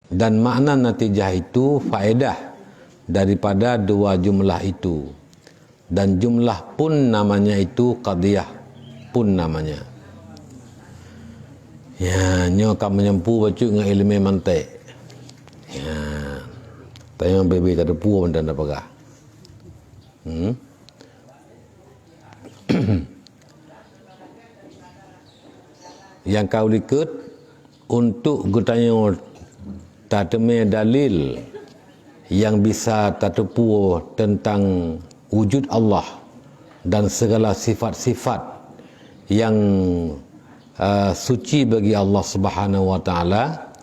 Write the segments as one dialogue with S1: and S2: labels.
S1: Dan makna natijah itu faedah daripada dua jumlah itu. Dan jumlah pun namanya itu qadiyah pun namanya. Ya, nyo akan menyempu baca dengan ilmu mantik. Ya. Tayang bebe tak ada puan dan apa kah? Yang kau likut untuk gutanya tateme dalil yang bisa tertepu tentang wujud Allah dan segala sifat-sifat yang suci bagi Allah Subhanahu wa taala,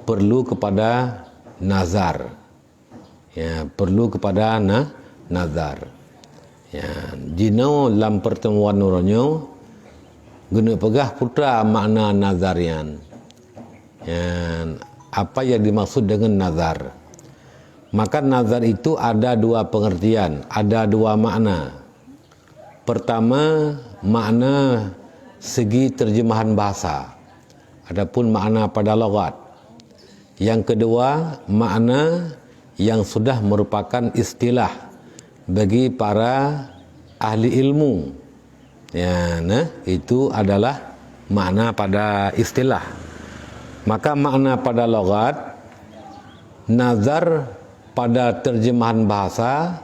S1: perlu kepada nazar. Ya, perlu kepada nazar. Ya, jino dalam pertemuan nuronyo guna pegah putra makna nazarian. Ya, apa yang dimaksud dengan nazar? Maka nazar itu ada dua pengertian, ada dua makna. Pertama, makna segi terjemahan bahasa. Adapun makna pada logat. Yang kedua, makna yang sudah merupakan istilah bagi para ahli ilmu. Ya, itu adalah makna pada istilah. Maka makna pada logat, nazar pada terjemahan bahasa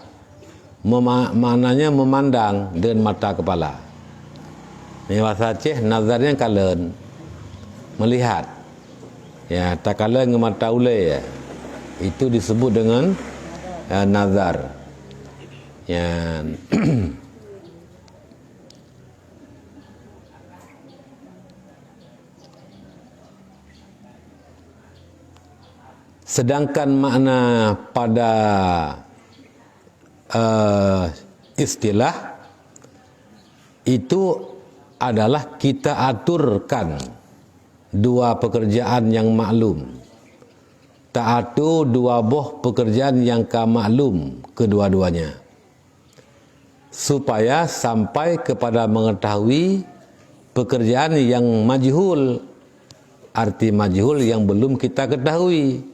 S1: maknanya memandang dengan mata kepala. Ini bahasa Aceh, nazarnya kalen melihat. Ya, tak kala dengan mata ulai ya. Itu disebut dengan nazar. Ya. Sedangkan makna pada istilah itu adalah kita aturkan dua pekerjaan yang maklum. Tak atur dua boh pekerjaan yang maklum kedua-duanya. Supaya sampai kepada mengetahui pekerjaan yang majhul. Arti majhul yang belum kita ketahui.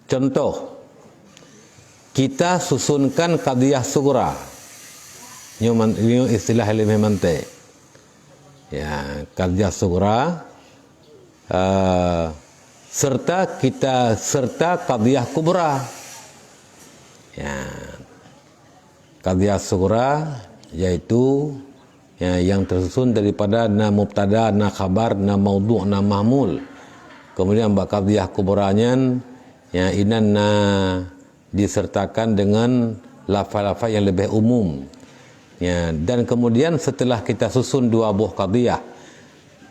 S1: Contoh, kita susunkan qadiyah sughra. Ini istilah ilmu mantik. Ya, qadiyah sughra serta qadiyah kubra. Ya. Qadiyah sughra yaitu yang tersusun daripada na mubtada, na khabar, na maudhu', na mahmul. Kemudian qadiyah kubranya inan disertakan dengan lafaz-lafaz yang lebih umum. Ya, dan kemudian setelah kita susun dua buah qadiyah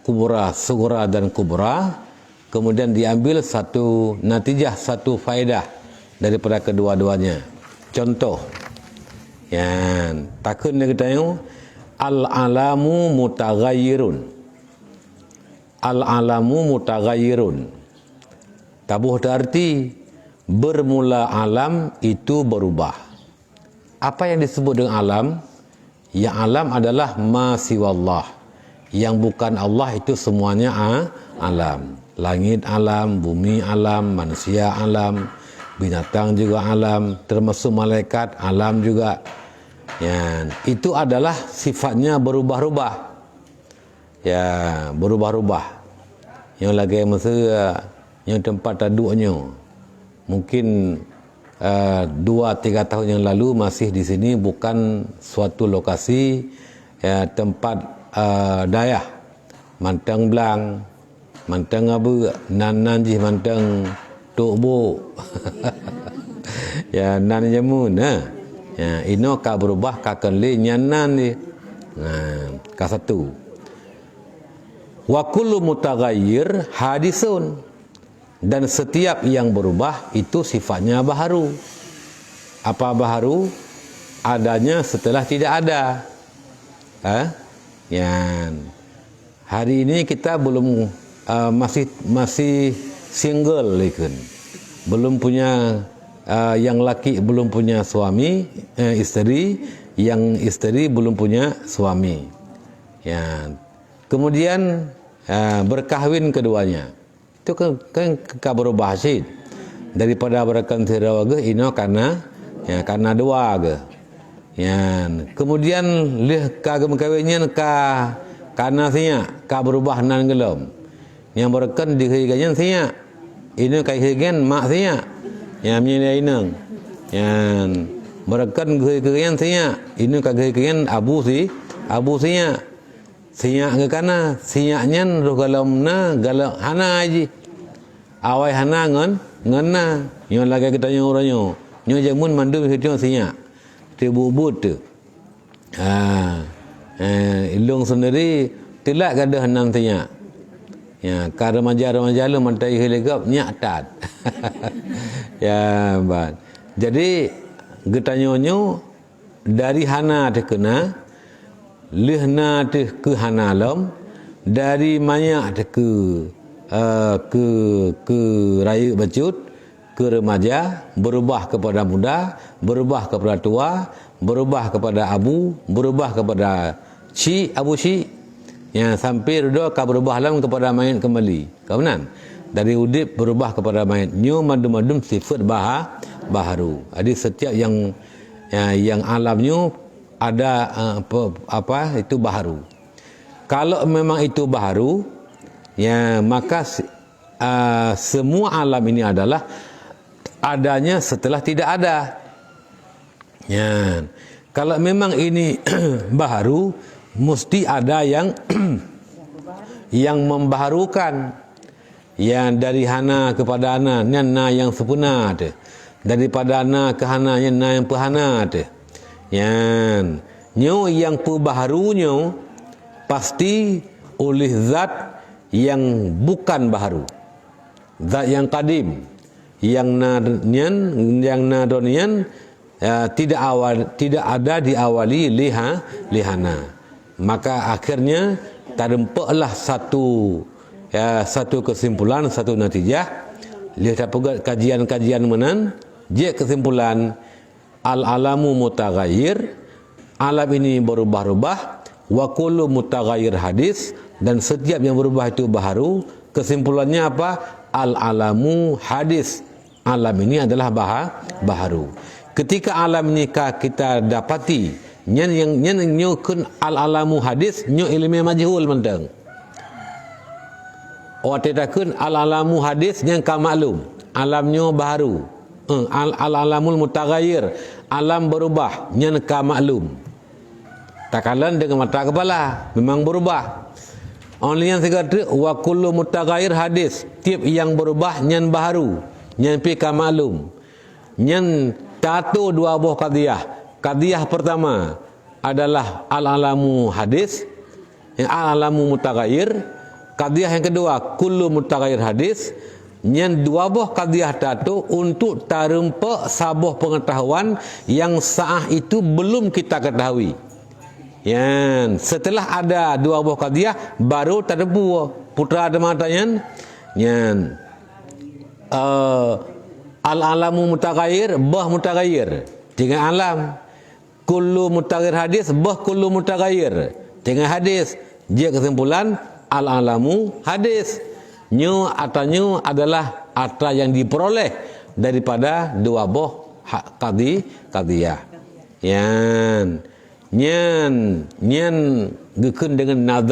S1: kubra, sughra dan kubra, kemudian diambil satu natijah, satu faedah daripada kedua-duanya. Contoh, ya, takun dia kata al-alamu mutaghayyirun. Al-alamu mutaghayyirun. Tabuh arti bermula alam itu berubah. Apa yang disebut dengan alam? Yang alam adalah ma siwallah. Yang bukan Allah itu semuanya alam. Langit alam, bumi alam, manusia alam, binatang juga alam, termasuk malaikat alam juga. Ya, itu adalah sifatnya berubah-ubah. Ya, berubah-ubah. Yang lagi masa yang tempat taduknya mungkin 2-3 tahun yang lalu masih di sini, bukan suatu lokasi tempat dayah mantang belang, mantang abu, nan jih mantang tok bo. Ya, nan jamun ya, ino ka berubah ka kenli nyanan ni. Ka satu. Wa kullu mutaghayyir hadisun. Dan setiap yang berubah itu sifatnya baharu. Apa baharu? Adanya setelah tidak ada. Ya. Hari ini kita belum masih single kan. Belum punya yang laki belum punya suami, isteri, yang isteri belum punya suami. Ya. Kemudian berkahwin keduanya. Itu kan berubah sih. Daripada berakan tirawa ke ino karena dua ke. Ya, kemudian lih kawinnya karena sinya berubah nan gelom. Yang berakan dihigannya sinya. Ini kai higan mak sinya. Yang menyia inang. Yang berakan higan sinya. Ini kai higan abu sinya. Sinya ke kana, sinya nyen roh galomna galau hana aji. Awai hana ngena. Nyo lagi kita nyo oranyo. Nyo jamun mandu hityo sinya. Tibubut tu. Ilung sendiri tilak kada hanam sinya. Ya, ka remaja lu mantai hiligap nyak tat. Ya, ban. Jadi getanyonyo dari hana tekena lihna teh ke hanalom dari manyak teh ke raya bacut ke remaja berubah kepada muda, berubah kepada tua, berubah kepada abu, berubah kepada abu yang sampai dah berubah lam kepada mayat kembali. Kawanan dari udip berubah kepada mayat. Nyu madum sifat baharu. Jadi setiap yang alamnya ada itu baharu. Kalau memang itu baharu, ya maka semua alam ini adalah adanya setelah tidak ada. Ya. Kalau memang ini baharu, mesti ada yang yang membaharukan. Yang dari hana kepada ana, na yang sempurna tu. Daripada ana ke hana, na yang pehana tu. Yan, nyo yang perbaharunya pasti oleh zat yang bukan baharu, zat yang kadim, yang nadonian tidak ada diawali lihana. Maka akhirnya terempaklah satu kesimpulan, satu natijah. Lihat apa kajian-kajian menan, je kesimpulan al-alamu mutaghayyir, alam ini berubah-ubah, wa kullu mutaghayyir hadis, dan setiap yang berubah itu baharu. Kesimpulannya apa? Al-alamu hadis, alam ini adalah baharu. Ketika alam ini kita dapati yang nyukun al-alamu hadis, nyu ilmu majhul mentang. Watidakun al-alamu hadis yang ka maklum, alamnya baharu. Al-alamul mutaghayyir, alam berubah nyan ka maklum. Takalan dengan mata kepala memang berubah. Only yang sekata wa kullu mutaghayyir hadis, tiap yang berubah nyan baharu, nyan pi ka maklum. Nyan tato dua buah qadiyah. Qadiyah pertama adalah al-alamu hadis, yang al-alamu mutaghayyir. Qadiyah yang kedua kullu mutaghayyir hadis. Yang dua buah qadiyah tatu untuk tarempak sabuh pengetahuan yang sah itu belum kita ketahui. Yang setelah ada dua buah qadiyah baru terdebu putra ada matanya. Yang al-alamu mutaghayyir, bah mutaghayyir. Dengan alam kullu mutaghayyir hadis, bah kullu mutaghayyir. Dengan hadis, dia kesimpulan al-alamu hadis. Nyu atau adalah ata yang diperoleh daripada dua buah qadiyah. Nyan gekun dengan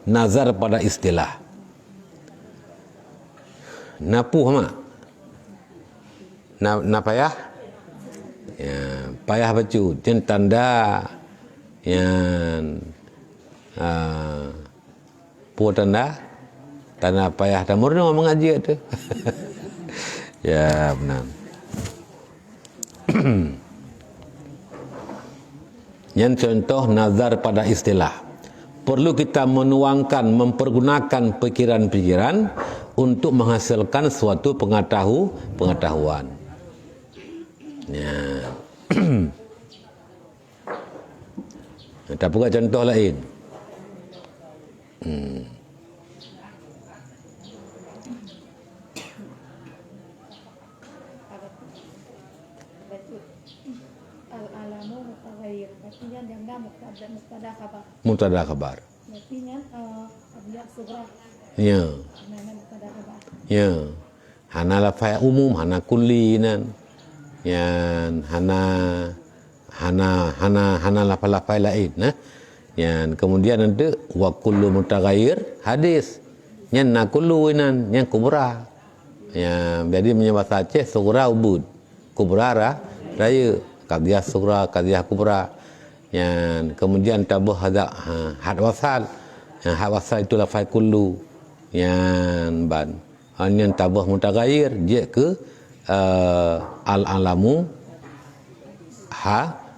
S1: nazar pada istilah. Napuh mak. Na payah. Ya, payah bacu. Yang tanda yang puan tanda payah dan murni mengaji itu. Ya benar. Yang contoh nazar pada istilah. Perlu kita menuangkan, mempergunakan pikiran-pikiran untuk menghasilkan suatu pengetahuan. Ya. Kita buka contoh lain. Mubtada khabar.
S2: Artinya qadiyah sughra.
S1: Ya. Ya. Hana lafaz umum, hana kulli nan. Yan hana lafaz lain nah. Yan kemudian ada wa kullu mutaghayyir hadis. Yan na kullu nan, yang kubra. Ya, jadi menyebut Aceh sugra ubud. Kubra raya, qadiyah sugra, qadiyah kubra. Yang kemudian tabuh had wasal. Yang had wasal itu lafaz kullu. Yang ban yang tabuh mutaghayyir dia ke al-alamu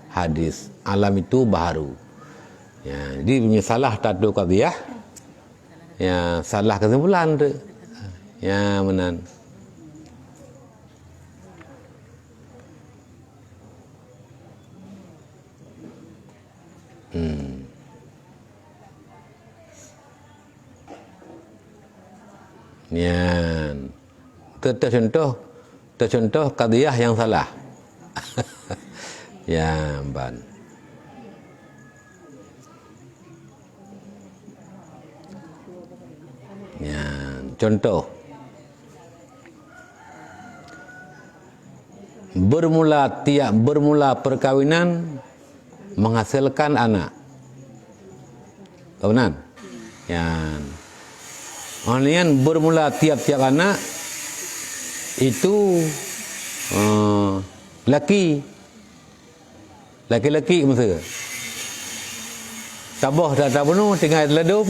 S1: hadis. Alam itu baharu. Ya, jadi punya salah tadu qadiyah. Ya, salah kesimpulan tu. Ya, menan. Yan. Tercontoh qadiyah yang salah. Ya, ban. Yan, contoh. Bermula perkawinan menghasilkan anak. Benar? Yan. Orang bermula tiap-tiap anak itu laki-laki masa tabah tak bunuh tinggal ledum.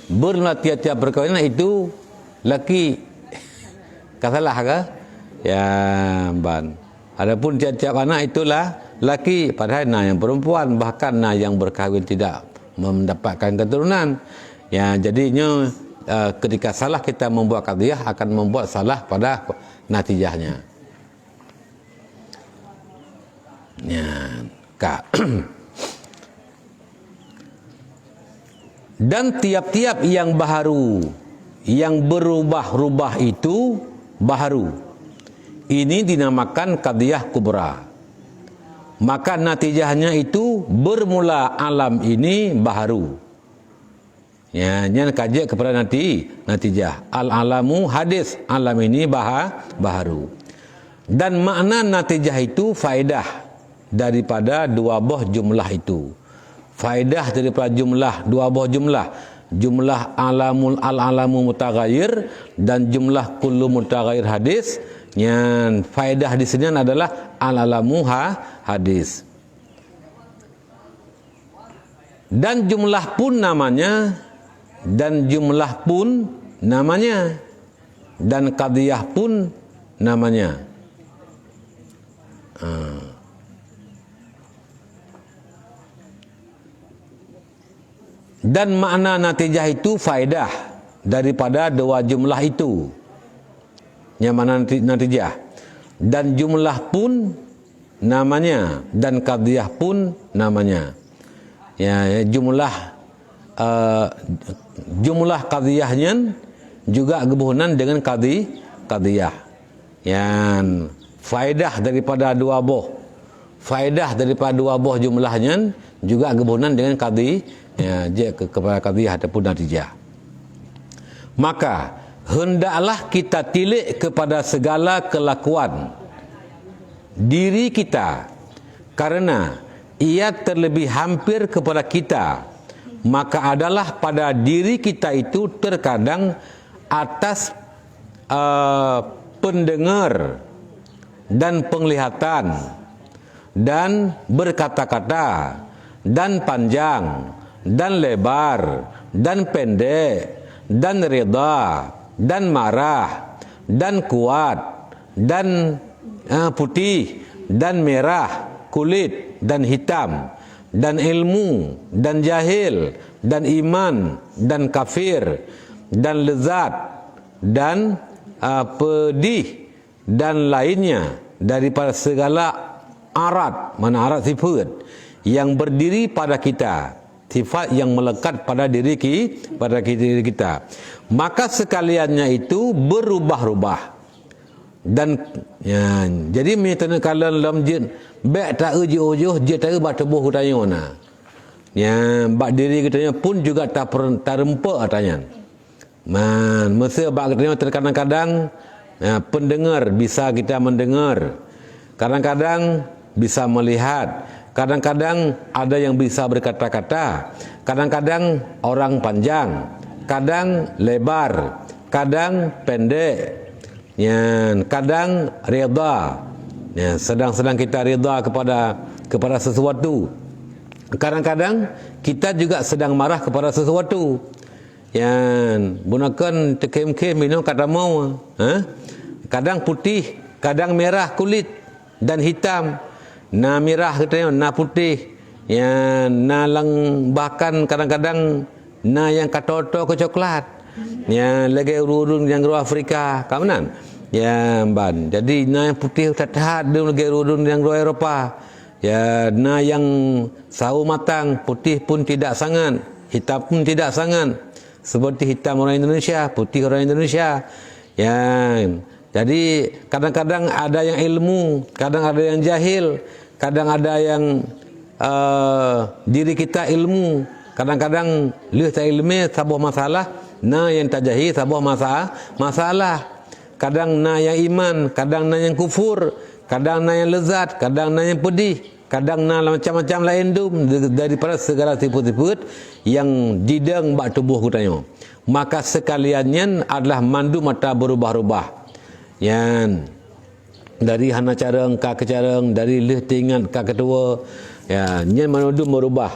S1: Bermula tiap-tiap perkawinan itu laki. Kasalah ke? Ya, ban. Adapun tiap-tiap anak itulah laki, padahal yang perempuan, bahkan yang berkahwin tidak mendapatkan keturunan. Ya, jadinya ketika salah kita membuat qadiyah akan membuat salah pada natijahnya. Ya, dan tiap-tiap yang baharu, yang berubah-ubah itu baharu. Ini dinamakan qadiyah kubra. Maka natijahnya itu bermula alam ini baharu. Ya, yang kaji kepada natijah. Al-alamu hadis, alam ini baharu. Dan makna natijah itu faedah daripada dua buah jumlah itu. Faedah daripada dua buah jumlah. Jumlah al-alamu mutaghayyir dan jumlah kullu mutaghayyir hadis. Yang faedah di sini adalah al-alamu hadis. Dan jumlah pun namanya. Dan jumlah pun namanya, dan qadiyah pun namanya. Dan makna natijah itu faedah daripada dua jumlah itu. Yang mana natijah. Dan jumlah pun namanya, dan qadiyah pun namanya. Ya, jumlah qadiyahnya juga kebunan dengan qadiyah. Yang faedah daripada dua buah. Faedah daripada dua buah jumlahnya juga kebunan dengan qadiyah, kepada qadiyah ataupun natijah. Maka hendaklah kita tilik kepada segala kelakuan diri kita, karena ia terlebih hampir kepada kita. Maka adalah pada diri kita itu terkadang atas pendengar dan penglihatan dan berkata-kata dan panjang dan lebar dan pendek dan reda dan marah dan kuat dan putih dan merah kulit dan hitam dan ilmu dan jahil dan iman dan kafir dan lezat dan pedih dan lainnya daripada segala arat, mana arat sifat yang berdiri pada kita, sifat yang melekat pada diri kita. Maka sekaliannya itu berubah-ubah. Dan ya, jadi metana kalau dalam jin baik tak ujuh je tak ba tubuh tanya mana. Ya, bak diri kita pun juga tak terempak tanya. Masa bab katanya terkadang-kadang pendengar bisa kita mendengar, kadang-kadang bisa melihat, kadang-kadang ada yang bisa berkata-kata, kadang-kadang orang panjang, kadang lebar, kadang pendek, kadang rida. Sedang-sedang kita rida kepada sesuatu. Kadang-kadang kita juga sedang marah kepada sesuatu. Gunakan tekem-kem minum kata mau. Kadang putih, kadang merah kulit dan hitam. Na merah katanya, na putih. Bahkan kadang-kadang na yang katoto ke coklat. Lagi urun yang guru Afrika, kamunan. Jadi na yang putih tahat dia lagi urun yang guru Eropah. Na yang sawo matang, putih pun tidak sangat, hitam pun tidak sangat. Seperti hitam orang Indonesia, putih orang Indonesia. Jadi kadang-kadang ada yang ilmu, kadang ada yang jahil, kadang ada yang diri kita ilmu, kadang-kadang lihat tak ilmu sebuah masalah, na yang tak jahil sebuah masalah. Kadang na yang iman, kadang na yang kufur, kadang na yang lezat, kadang na yang pedih, kadang na macam-macam lain daripada segala sifat-sifat yang didang bak tubuh kutanya. Maka sekaliannya adalah mandu mata berubah-ubah. Dari hana careng ka ke careng, dari leh tingan ka kedua, nyen mandu merubah.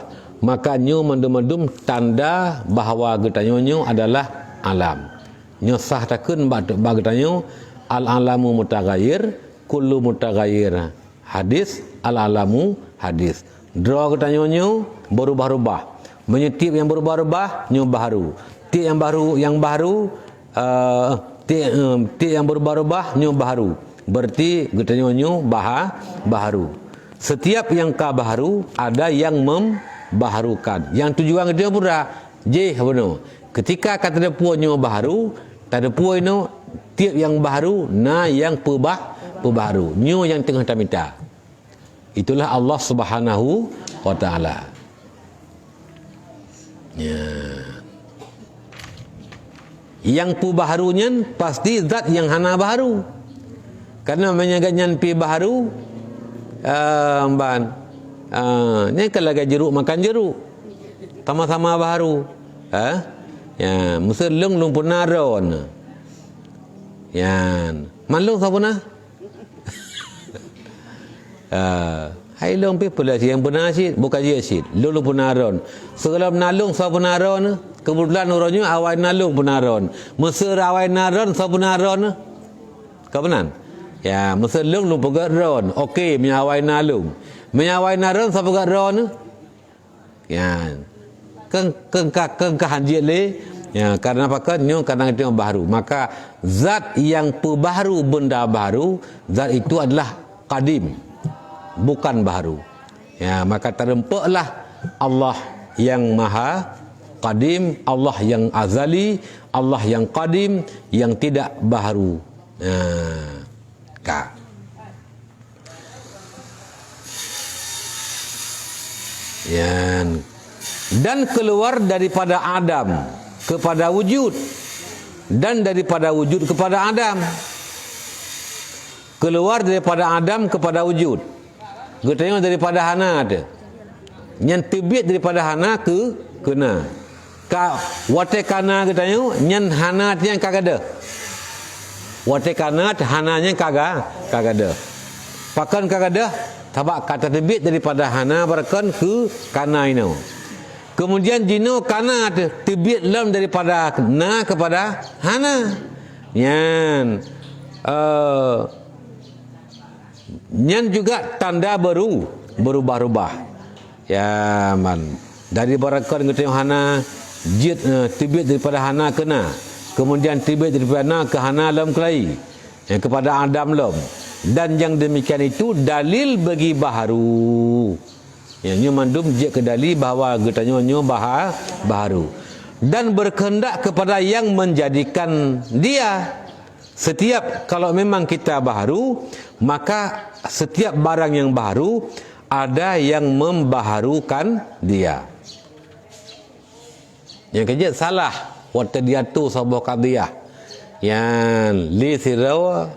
S1: Maka nyu mandum-mandum tanda bahawa getanyo adalah alam. Nyo sah takun bak getanyo al-alamu mutaghayyir, kullu mutaghayyir hadis, al-alamu hadis. Draw getanyo berubah-ubah. Menyetip yang berubah-ubah nyu baharu. Tiap yang baru tiap yang berubah-ubah nyu baharu. Berarti getanyo baharu. Setiap yang ka baharu ada yang membaharukan. Yang tujuan dia pura benar. Ketika kata dia punya baharu, tak ada punya tiap yang baharu na yang pebaharu. Nyu yang tengah minta. Itulah Allah Subhanahu wa taala. Yang pebaharunya pasti zat yang hana baharu. Karena menyaganyan pi baharu ni kalau jeruk makan jeruk sama-sama baharu. Mesti lung pun naron. Malung siapa nak? Hai long pi pula yang benar sih bukan dia sih. Lung pun naron. Segala nalung siapa naron? Kebetulan orangnya awal nalung pun naron. Mesti awal naron siapa naron? Kapanan? Mesti lung pegat ron. Okey, menyawai nalung. Menyawai naron siapa pegat ron? Kengkahan dia le. Karena apa kan? Karena itu yang baru. Maka zat yang pebaharu benda baru, zat itu adalah qadim, bukan baharu. Maka terempaklah Allah yang maha qadim, Allah yang azali, Allah yang qadim, yang tidak baharu. Dan keluar daripada Adam kepada wujud, dan daripada wujud kepada Adam. Keluar daripada Adam kepada wujud. Kita daripada hana ada. Yang terbit daripada hana ke kena. Wate kana kita nyen hana yang kagada. Wate kana hananya kagada. Pakan kagada tabak kata terbit daripada hana barakan ke kana ini. Kemudian jino kana terbit lam daripada na kepada hana. Nyan juga tanda baru berubah-ubah. Dari barakan kita hana jid terbit daripada hana kena. Kemudian terbit daripada na ke hana lam kelai. Kepada Adam lam. Dan yang demikian itu dalil bagi baharu. Yang mandum je ke dalil bahawa getanyo baharu. Dan berkehendak kepada yang menjadikan dia. Setiap kalau memang kita baharu, maka setiap barang yang baharu ada yang membaharukan dia. Yang kerja salah waktu diatur sebuah qadiyah yang li sirawa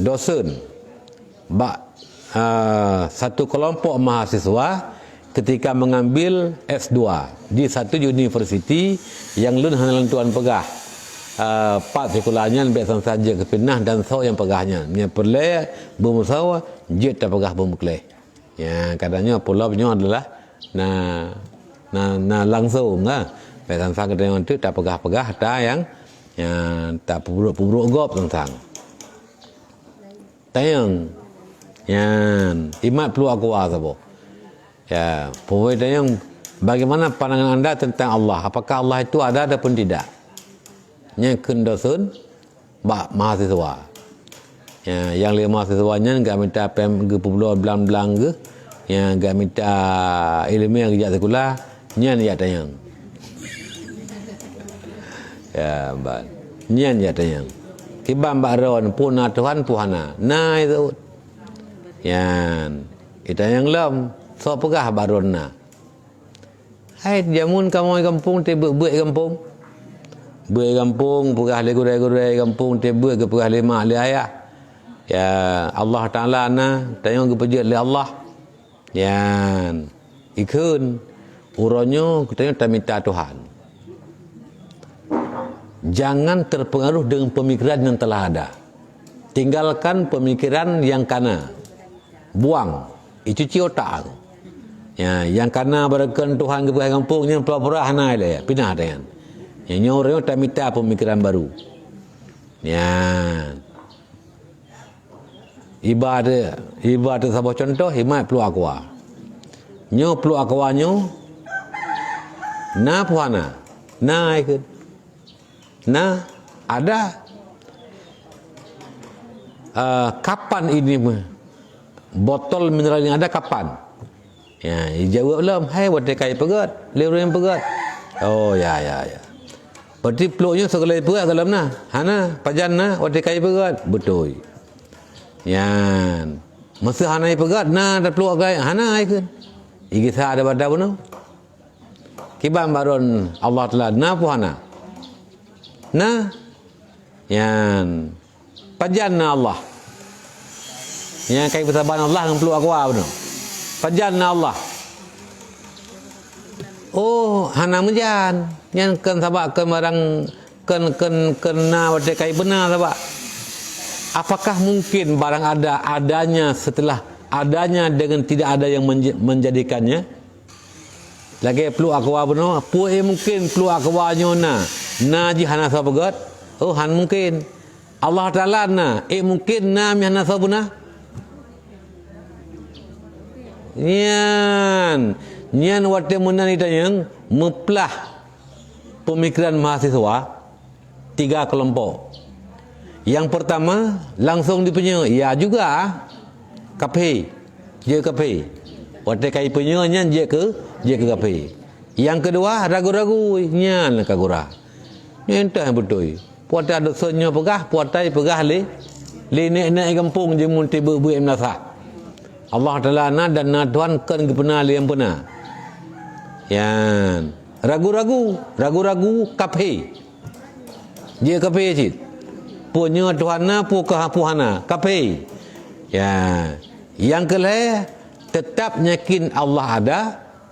S1: dosen satu kelompok mahasiswa ketika mengambil S2 di satu universiti yang lun handalan tuan pegah pat sekolahnya biasa saja kepinah dan so yang pegahnya nya perle bermusawa jet tak pegah bermukleh ya kadangnya pulaunya adalah na langsung biasa saja dengan itu tak pegah-pegah ada yang tak puruk gop tentang tayang yang imat perlu aku sabo ya pokoknya yang bagaimana pandangan anda tentang Allah, apakah Allah itu ada ataupun tidak yang kendosun mahasiswa ya, yang lima mahasiswanya enggak minta PM ke belang ke yang enggak minta ilmu yang kerja sekolah nyan ya tayang ya mbak nyan ya tayang kibam mbak ron puna Tuhan puhana nah itu yan kita yang lem so pegah barona hai jamun kamu kampung te buat kampung pegah le gurai kampung te buat ke pegah le mak le ayah ya Allah Taala na tayang ke pejat le Allah yan ikun uronyo kita tak minta Tuhan jangan terpengaruh dengan pemikiran yang telah ada tinggalkan pemikiran yang kana buang itu cuci otak ya yang karena berakan Tuhan ke kampung yang pura-pura hanai le pindah dengan yang nyorang tak minta pemikiran baru ya ibadah sebuah contoh himat perlu akwa nyo perlu akwanya na puhana na ikut na ada kapan ini botol mineral yang ada kapan ya jawab belum hai buat dekai pegat lewat yang pegat oh ya berarti peluknya segala pegat dalam nah hana pajan nah buat dekai pegat betul yan masa hana pegat nah ada peluk gai hana ikut igisa ada pada bunuh kibam baron Allah Taala na puhana nah yan pajan na Allah yang kait persabaran Allah dengan peluk akwa benar pajan Allah oh hana menjan yang kan sabak ke marang kena wate kai benar sabak apakah mungkin barang adanya setelah adanya dengan tidak ada yang menjadikannya lagi peluk akwa benar mungkin peluk akwanya na ji hana sabagat oh han mungkin Allah Taala na mungkin na mi hana sabuna Nyan waktu munan itu yang memplah pemikiran mahasiswa tiga kelompok. Yang pertama langsung dipunya, ya juga kafe, dia kafe. Waktu kai punya nyan dia ke kafe. Yang kedua ragu-ragu nyan kagura. Entah yang betul. Puata ada sonyo pegah, puatai pegah le nek kampung je mun tiba bu emnasa. Allah Taala na dan na Tuhan kan kepena yang pernah. Yan ragu-ragu kafe. Dia kafe cit. Punya Tuhan na pu kehapuhana kafe. Ya. Yang kelih tetap yakin Allah ada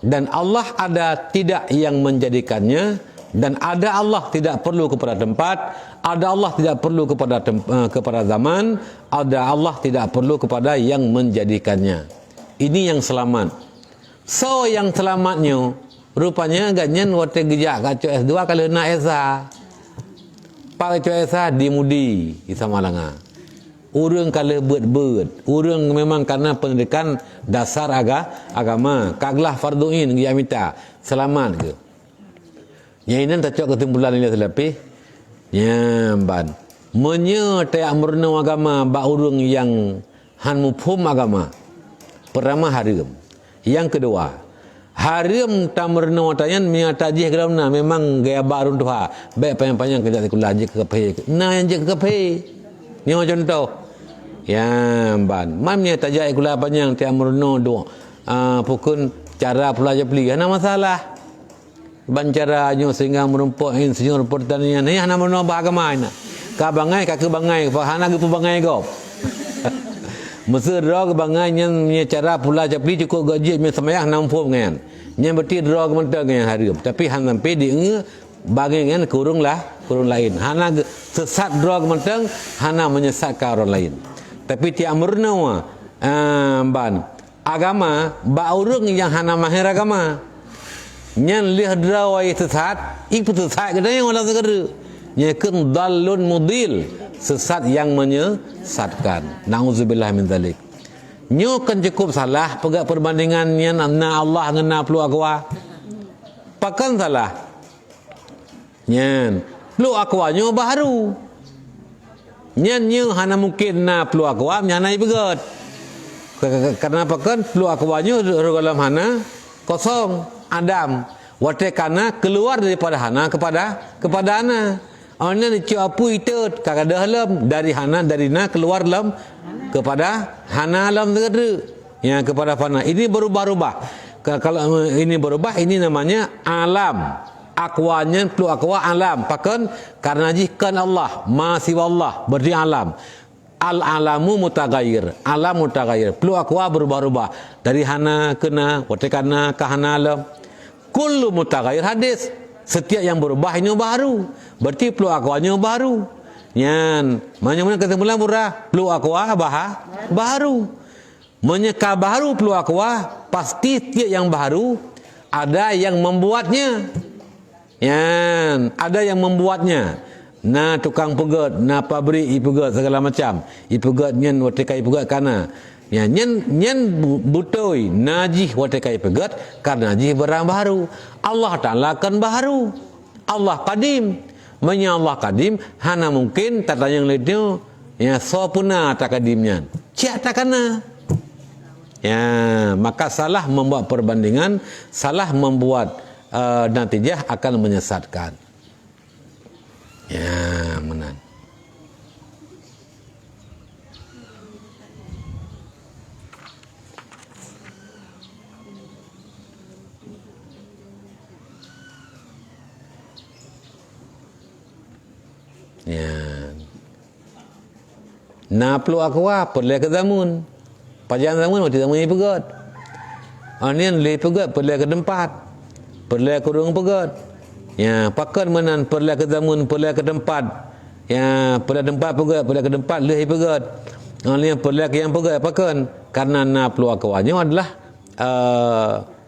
S1: dan Allah ada tidak yang menjadikannya dan ada Allah tidak perlu kepada tempat, ada Allah tidak perlu kepada zaman, ada Allah tidak perlu kepada yang menjadikannya. Ini yang selamat. So yang selamatnya rupanya ganyan waktu gejak kacu S2 kalau nak esa. Pak kacu esa dimudi di Samalanga. Urang kalau bet-bet, urang memang karena pendidikan dasar agama, kaglah farduin dia minta selamat ke. Yang ini tak cok kesimpulan ini selapih. Nyamban. Tayak murna agama ba urang yang han mufhum agama. Pertama haram. Yang kedua, haram tamurna watayan miatajih geramna memang gaya baru tuha. Baik panjang-panjang kerja sekolah je ke kafe. Nah yang je ke kafe. Ni contoh. Nyamban. Mamnya tajai kula panjang tiak murna do. Pukun cara pelajar beli. Ana masalah. bancaranya sehingga merumpuk insinyur pertanian ni hana menua agama ina ka bangai ka ke bangai fa hana ke bangai go Mesir ke bangai nya cara pula japli cukup gaji me semayang 60 ngan nya berti draw ke mentang yang hari tapi hana sampai di bagi ngan kurung lain hana sesat draw ke mentang hana menyesatkan orang lain tapi ti amrna ban agama ba urang yang hana mahir agama nyan lih drawai sesat itu sesat ke yang orang segera nyakeun dallun mudil sesat yang menyesatkan nauzubillah min zalik nyo kan cukup salah pegak perbandingan nyan na Allah ngena pelu akwa pakan salah nyan pelu akwa nyo baru nyan nyo hana mungkin na pelu akwa nyanai begat karena pakan pelu akwa nyo dalam hana kosong Adam watekana keluar daripada hana kepada ana ana dicu apu itu kagada halam dari hana dari na keluar lam kepada hana lam segera yang kepada fana ini berubah-ubah kalau ini berubah ini namanya alam akwanya perlu akwa alam pakan karena jihkan Allah ma siwa Allah berarti alam al-alamu mutaghayyir alam mutaghayyir perlu akwa berubah-ubah dari hana kena watekana ke hana alam kullu mutaghayyir hadis setiap yang berubah ini baru berarti perlu akwanya baru nyan mana-mana kata mula murah perlu akwa baru menyeka baru perlu akwa pasti setiap yang baru ada yang membuatnya nyan ada yang membuatnya na tukang pegat na pabrik ipegat segala macam ipegat nyan watekai pegat kana ya nyen butoi najih watekai pegat karena najih barang baru Allah Ta'ala kan baru Allah qadim menya Allah qadim hana mungkin tata yang lainnya ya sopuna tak qadimnya cia takana ya maka salah membuat perbandingan salah membuat natijah akan menyesatkan ya menan ya na perlu akwa perlu ke zamun pajan zamun waktu zamun ini pegat anian le pegat perlu ke tempat perlu ke urang pegat ya pakan menan perlu ke zamun perlu ke tempat ya perlu tempat pegat perlu ke tempat le pegat anian perlu ke yang pegat pakan karena na perlu akwanya adalah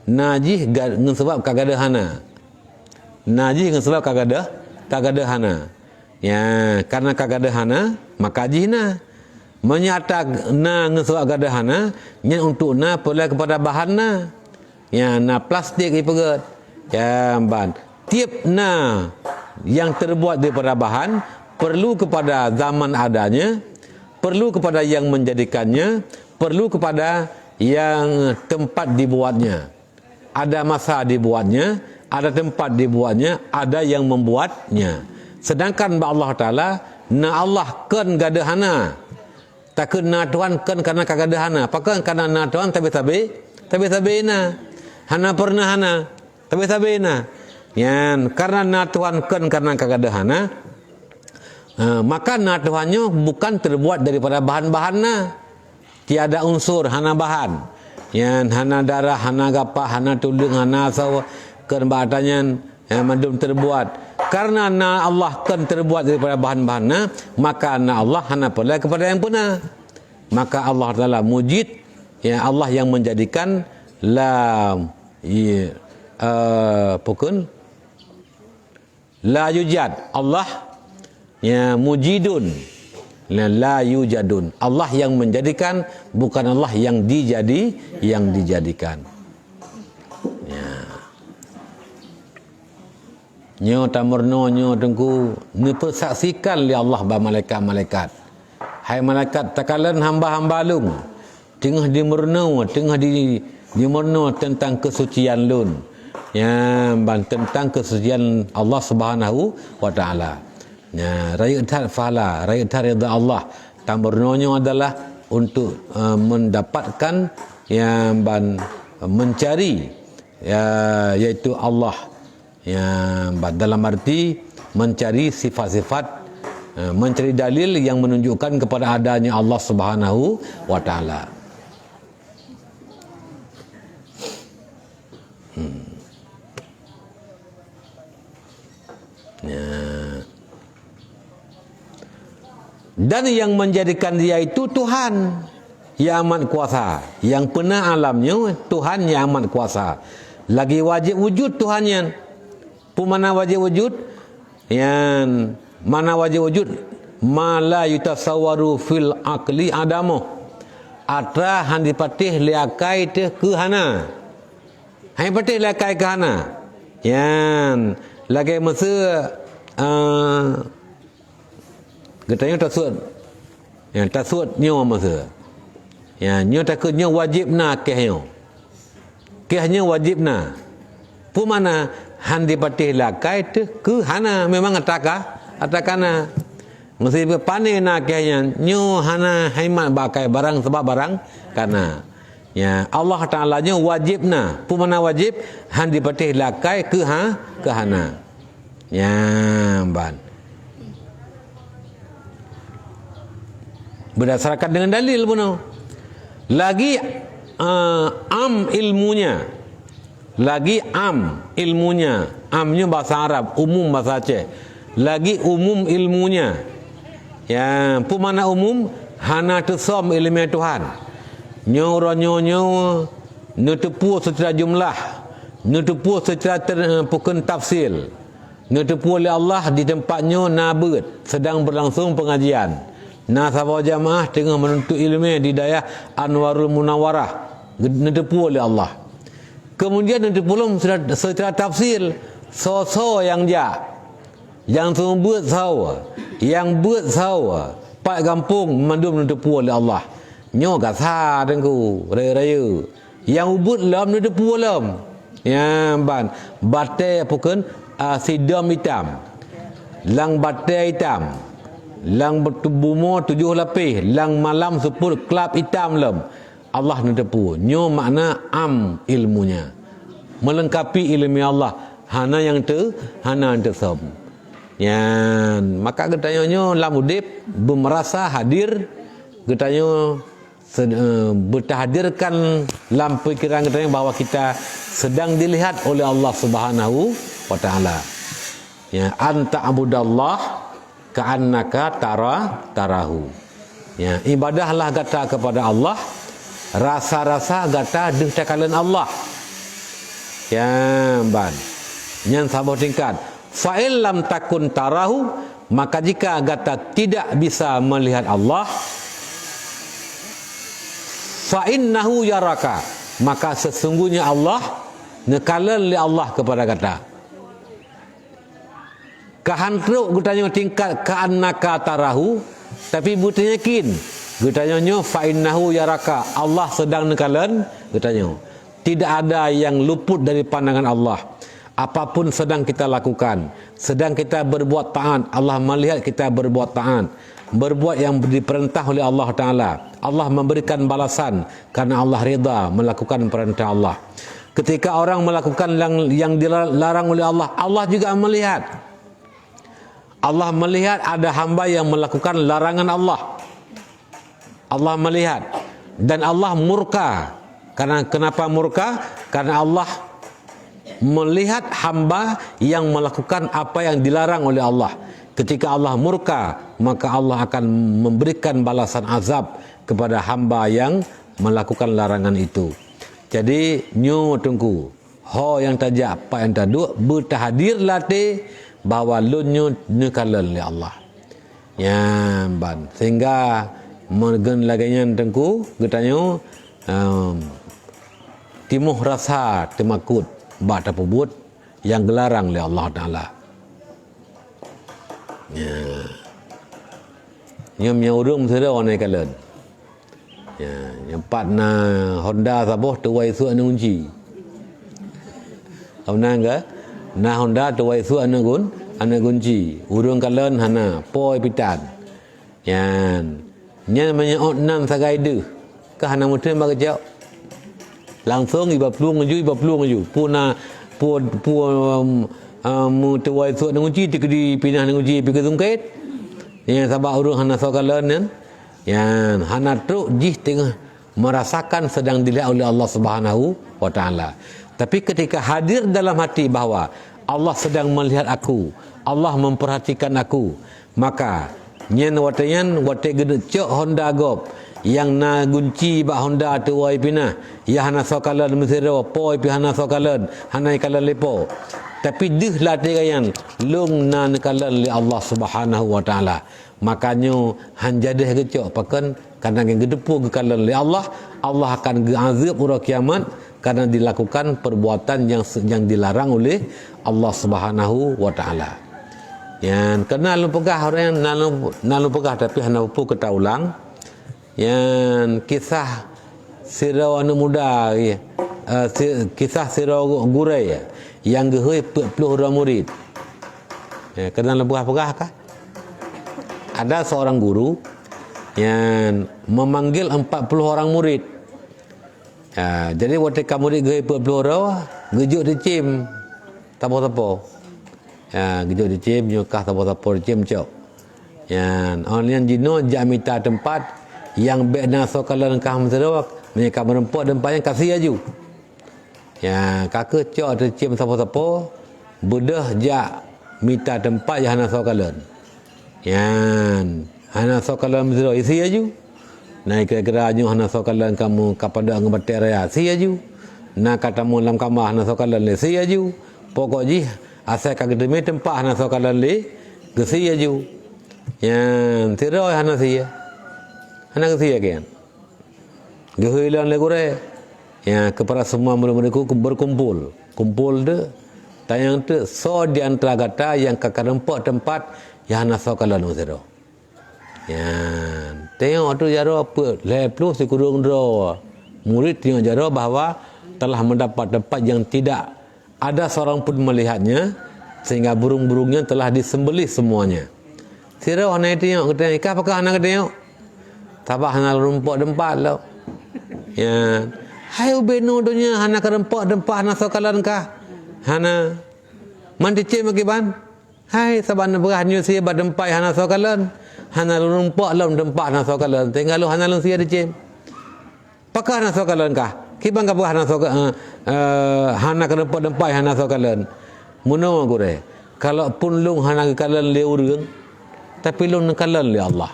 S1: najih dengan sebab kagada hana najih dengan sebab kagada hana ya karena kagada hana maka jihna menyata na ngesawak kagada hana nya untuk na perlu kepada bahanna ya na plastik ipegat ya ban tiap na yang terbuat daripada bahan perlu kepada zaman adanya perlu kepada yang menjadikannya perlu kepada yang tempat dibuatnya ada masa dibuatnya ada tempat dibuatnya ada yang membuatnya sedangkan Allah Ta'ala na Allah kan gada hana takkan na Tuhan kan karena kagada hana pakan karena na Tuhan tapi na hana pernah hana tapi na yan karena na Tuhan kan karena kagada hana maka na Tuhannya bukan terbuat daripada bahan-bahanna tiada unsur hana bahan yan hana darah hana gapah hana tulang hana sawa kan bahatannya mandum terbuat karena na Allah kan terbuat daripada bahan-bahanna maka na Allah hana perlu kepada yang punah maka Allah Ta'ala mujid ya Allah yang menjadikan la pukun la yujad Allah ya mujidun la yujadun Allah yang menjadikan bukan Allah yang dijadikan nyo tamurno nyo tengku nepersaksikan li Allah ba malaikat-malaikat hai malaikat takalan hamba-hamba lung tengah dimurno tentang kesucian lun ya tentang kesucian Allah Subhanahu wa taala ya raya tar fala raya tar ridha Allah tamurno nyo adalah untuk mendapatkan yang mencari ya, yaitu Allah dalam arti mencari sifat-sifat, mencari dalil yang menunjukkan kepada adanya Allah Subhanahu wa taala. Dan yang menjadikan dia itu Tuhan yang amat kuasa, yang pernah alamnya Tuhan yang amat kuasa. Lagi wajib wujud Tuhannya. Mana wajib wujud? Yang mana wajib wujud? Ma la yutasawwaru fil aqli adamu. Atra han dipatih liakai te kehana. Han patih liakai kehana. Yang lagi masa katanya tasud. Yang tasud nyo masa. Yang nyo takutnya wajib na kehnya. Kehnya wajib na. Pu mana han dipatih lakai tu ke hana memang atakana. Mesti pandai na kehnya nyo hana haimat bakai barang sebab barang karena ya Allah Taala nya wajib na. Pu mana wajib han dipatih lakai ke hana. Ya ban. Berdasarkan dengan dalil pun. Lagi ilmunya. Lagi ilmunya. Amnya bahasa Arab, umum bahasa Aceh. Lagi umum ilmunya. Ya, pemana umum hana tesom ilmu Tuhan. Nyo nutupu secara jumlah, nutupu secara bukan tafsil. Nutupu oleh Allah di tempatnya nabut sedang berlangsung pengajian. Nasabah jamaah tengah menuntut ilmu di daerah Anwarul Munawwarah, ditepu oleh Allah. Kemudian ditepu secara tafsir, so yang yang semua buat sawa, yang buat sawa, pak kampung mandum ditepu oleh Allah. Nyo gasa dengku raya-raya. Yang ubud lam ditepu lam. Ya ban, batai bukan sidam hitam. Lang batai hitam. Lang bertubumo 7 lapis, lang malam 10 kelab hitam lem. Allah netepu. Nyo makna ilmunya. Melengkapi ilmu Allah. Hana yang hana yang tersem. Yan, maka katanya nyo lam udip bermerasa hadir, katanya bertahadirkan lam pikiran katanya bahawa kita sedang dilihat oleh Allah Subhanahu wa taala. Ya, anta abudallah ka'annaka tarahu. Ya, ibadahlah gata kepada Allah, rasa-rasa gata deh takalan Allah. Ya, ban. Yang sabah tingkat. Fa'il lam takun tarahu, maka jika gata tidak bisa melihat Allah, fa'innahu yaraka, maka sesungguhnya Allah nekalan li Allah kepada gata. Kahantruk gutanya tingkat ka'annaka tarahu, tapi buta yakin gutanya fa'innahu yaraka, Allah sedang nekalan gutanya. Tidak ada yang luput dari pandangan Allah. Apapun sedang kita lakukan, sedang kita berbuat taat, Allah melihat kita berbuat taat, berbuat yang diperintah oleh Allah Ta'ala. Allah memberikan balasan karena Allah rida melakukan perintah Allah. Ketika orang melakukan yang dilarang oleh Allah, Allah juga melihat. Allah melihat ada hamba yang melakukan larangan Allah. Allah melihat. Dan Allah murka. Kenapa murka? Karena Allah melihat hamba yang melakukan apa yang dilarang oleh Allah. Ketika Allah murka, maka Allah akan memberikan balasan azab kepada hamba yang melakukan larangan itu. Jadi nyo tunggu ho yang tajak apa yang taduk bertahadir latih bahawa lunyo nekalan oleh Allah. Ya ban, sehingga megen laganya tengku getanyo timuh rasa temakut bata pebut yang gelarang oleh Allah Taala. Ya. Nyom nyaurung sudah orang kalan. Ya, yang partna Honda saboh tuai su anu unci. Amna enggak? Na Honda tuai su anu kunci. Urung kalan hana poi pitan. Yan. Nya namanya nan sagai de. Ka hana mutun ba kejau. Langsung iba plung aju. Puna mu tuai suat nguji di pinah nguji pergi tungkit yang sabak urung hana sokalan kan yang hana tu jih tengah merasakan sedang dilihat oleh Allah Subhanahu wa taala. Tapi ketika hadir dalam hati bahawa Allah sedang melihat aku, Allah memperhatikan aku, maka nyen watayan wate gede cok Honda gop yang na gunci ba Honda tu wai pinah ya hana sokalan mesiro poi pi hana sokalan hana kalan lepo. Tapi dih latih kayan lung na kalan li Allah Subhanahu wa taala. Makanya hanjadah kecok pakan kadang yang gedepu ke kalan li Allah, Allah akan azab ura kiamat karena dilakukan perbuatan yang dilarang oleh Allah Subhanahu wa taala. Yang kenal pegah orang yang nalu pegah tapi hana pu kita ulang. Yang kisah sirau anak muda kisah sirau gurai yang gehoi 40 orang murid. Kenal pegah kah? Ada seorang guru yang memanggil 40 orang murid. Jadi waktu kamu murid 40 orang, gejuk dicim tapo-tapo. Gejuk dicim nyukah tapo-tapo dicim cok. Yang orang jino jak minta tempat yang bekna sokalan kah mesrawak, mereka merempok tempatnya kasih aju. Kakak cok dicim tapo-tapo, bedah jak minta tempat yang hana sokalan. Yan hana sokalan mesra isi aju. Naik kira-kira aju hana sokalan kamu kepada ngebatai raya si aju. Na kata mu lam kamah hana sokalan le si aju. Pokok ji asal kagak demi tempat hana sokalan le ke si aju. Yan tira hana si hana ke si kan. Gehilan le gore. Ya kepada semua murid-muridku berkumpul. Kumpul de tayang tu so di antara kata yang kakak rempak tempat yang hana sokalan mesra. Ya, tengok tu jaro apa? Leplu si kurung dro. Murid tengok jaro bahawa telah mendapat tempat yang tidak ada seorang pun melihatnya sehingga burung-burungnya telah disembelih semuanya. Sira hana tengok kata ikah apakah hana tengok? Tabah hana rumput tempat lo. Ya, hai ubeno dunia hana kerempok tempat hana sokalan kah? Hana mandice makiban? Hai saban berah nyu sia bad tempat hana sokalan. Hana rumpok lom tempat hana sokalan. Tinggal lu hana lung sia dicem. Pakah hana sokalan kah? Kibang ka hana sokalan hana kerempok tempat hana sokalan. Muno gore. Kalau pun lung hana kalan le urang tapi lung kalan le Allah.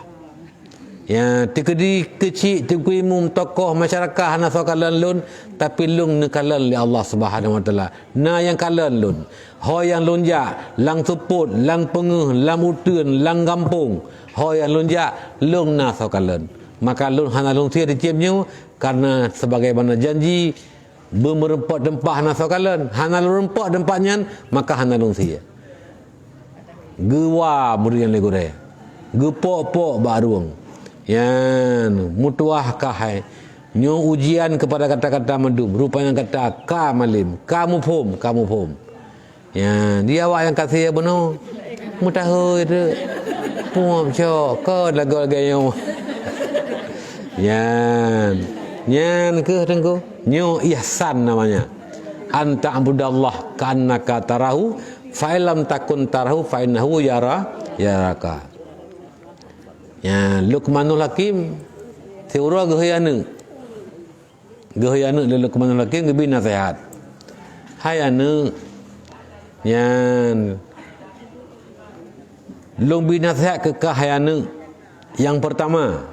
S1: Ya tikedi kecil tikui umum tokoh masyarakat hana sokalan lun tapi lung nekalan li Allah Subhanahu wa taala. Na yang kalan lun. Ho yang lunjak, lang suput, lang pengeh, lang uteun, lang gampung. Ho yang lunjak lung na sokalan. Maka lun hana lung sia dicemnya karena sebagaimana janji bermerempok tempat hana sokalan. Hana lung rempok tempatnya maka hana lung sia. Gewa murid yang legore. Gepok-pok baruang. Yan mutuah kahai nyo ujian kepada kata-kata medub rupanya kata ka malim kamu pom ya dia awak yang kasih benar mutahu itu pom cho ko lagu-lagu yan ke tengku nyo ihsan namanya anta abudallah kannaka tarahu fa lam takun tarahu fa innahu yaraka. Ya, Luqmanul Hakim teura gehayana le Luqmanul Hakim gebi nasihat. Hai anu yan lung bi nasihat ke kahayana. Yang pertama,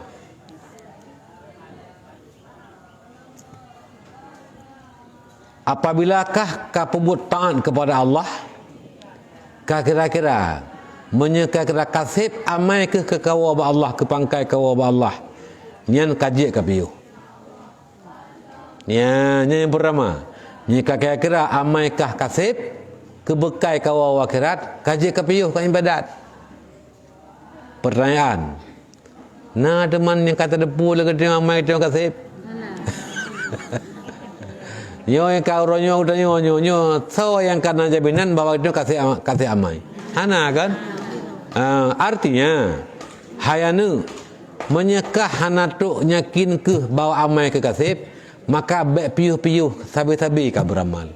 S1: apabilakah kau pembuat taat kepada Allah, kau kira-kira menyekakira kasib amai ke kawa ba Allah ke pangkai kawa ba Allah nyan kaji ka piu nya yang pertama jika kira-kira amai kah kasib ke bekai kawa akhirat kaji ka piu ka ibadat. Pertanyaan, nah teman yang kata depu le ke amai tu kasib yo yang kau ronyo nyo so yang kana jaminan bahwa itu kasih amai hana kan. Artinya hayanu menyekah hanatuk nyakin ke bawa amai ke kasib maka bek piuh-piuh sabi-sabi ka beramal.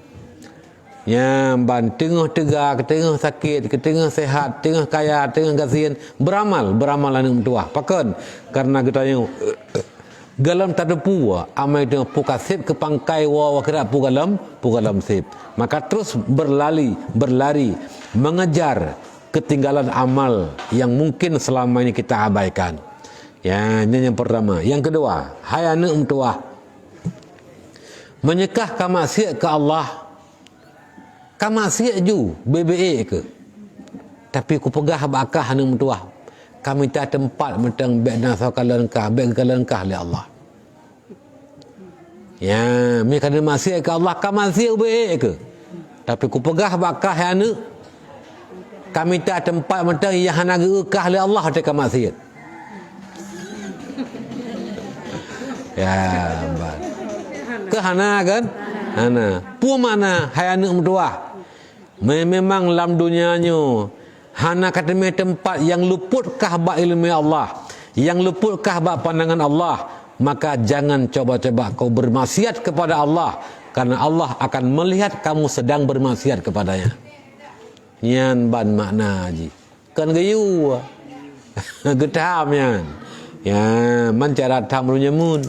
S1: Ya, ban tengah tegar, tengah sakit, tengah sehat, tengah kaya, tengah kasihan, beramal anak mentua. Pakan karena kita yang galam tak ada puwa, amai dengan pukasip ke pangkai wa kira pugalam sip. Maka terus berlari, mengejar ketinggalan amal yang mungkin selama ini kita abaikan. Ya, ini yang pertama. Yang kedua, hai anak mentua, menyekah kamaksiat ke Allah. Kamaksiat ju BBA ke, tapi ku pegah bakah anak mentua. Kami tak tempat mentang bek nasa kalangkah, bek kalangkah oleh Allah. Ya, mi kena maksiat ke Allah, kamaksiat BBA ke. Tapi ku pegah bakah anak. Kami tak tempat mentang yang hana gekah oleh Allah tak kamaksiat. Ya, ke hana kan? Hana. Pu mana hai anak mentua? Memang dalam dunianya hana kata tempat yang luputkah bak ilmu Allah, yang luputkah bak pandangan Allah, maka jangan coba-coba kau bermaksiat kepada Allah, karena Allah akan melihat kamu sedang bermaksiat kepadanya. Nyan ban makna haji kan gayu getam yan ya mencara tamrunya mun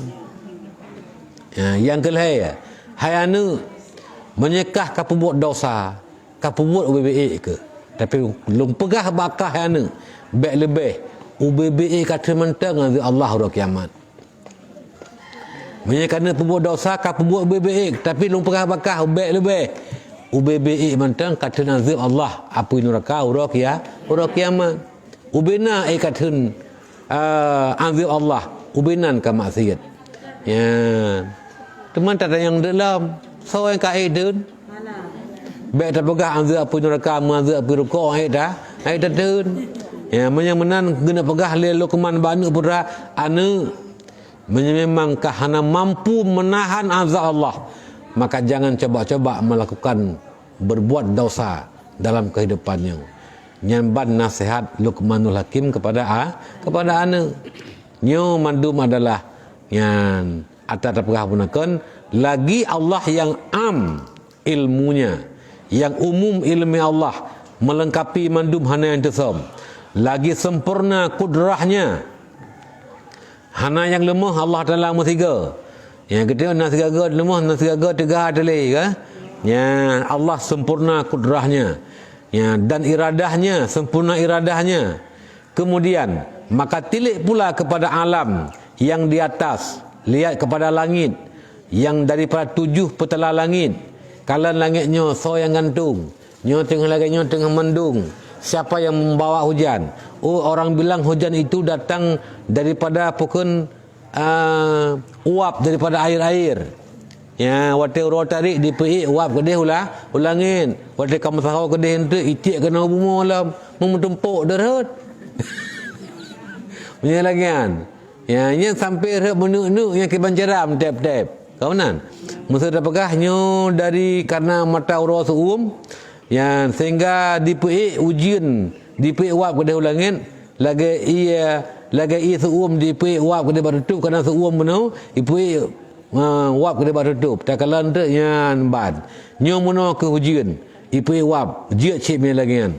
S1: ya. Yang kelih hai anu menyekah ka pembuat dosa, ka pembuat UBBA ke, tapi belum pegah bakah anu baik lebih UBBA kata mentang Allah ro kiamat. Menyekah pembuat dosa ka pembuat UBBA tapi belum pegah bakah baik lebih UBBA mentang kata nazir Allah apa neraka ro kiamat. Ubina kata anzir Allah ubinan ka maksiat. Ya. Teman tak ada yang dalam seorang kaidun baik tak pegah anzir apa neraka anzir apa rukuk ai dah dun ya menan guna pegah le Luqman banu pura anu memang kahana mampu menahan azab Allah, maka jangan coba-coba melakukan berbuat dosa dalam kehidupannya. Nyamban nasihat Luqmanul Hakim kepada anak. Nyo mandum adalah yang atas pegah gunakan lagi Allah yang am ilmunya, yang umum ilmu Allah melengkapi mandum hana yang tesam, lagi sempurna kudrahnya. Hana yang lemah Allah Taala tiga. Yang kedua nasigaga lemah, nasigaga tegah dalih ke? Ya, Allah sempurna kudrahnya. Ya, dan iradahnya, sempurna iradahnya. Kemudian maka tilik pula kepada alam yang di atas, lihat kepada langit yang daripada 7 petala langit. Kalan langitnya so yang gantung, nyo tengah langitnya tengah mendung. Siapa yang membawa hujan? Oh, orang bilang hujan itu datang daripada pokon uap daripada air-air. Ya, waktu ro tarik di pi uap kedeh ulangin. Waktu kamu sahau kedeh ente itik kena bumi alam memutempuk derut. Punya lagian. Ya, yang sampai rep menuk-nuk yang kebanjaram tap-tap. Kau nan. Masa dah pegahnya dari karena mata ro suum yang sehingga dipi ujian dipi uap kedeh ulangin lagi suum dipi uap kedeh baru tutup karena suum benou ipi wap kedeh baru tutup takalan tu yang bad nyo mono ke ujian ipi wap jia cip ni lagi kan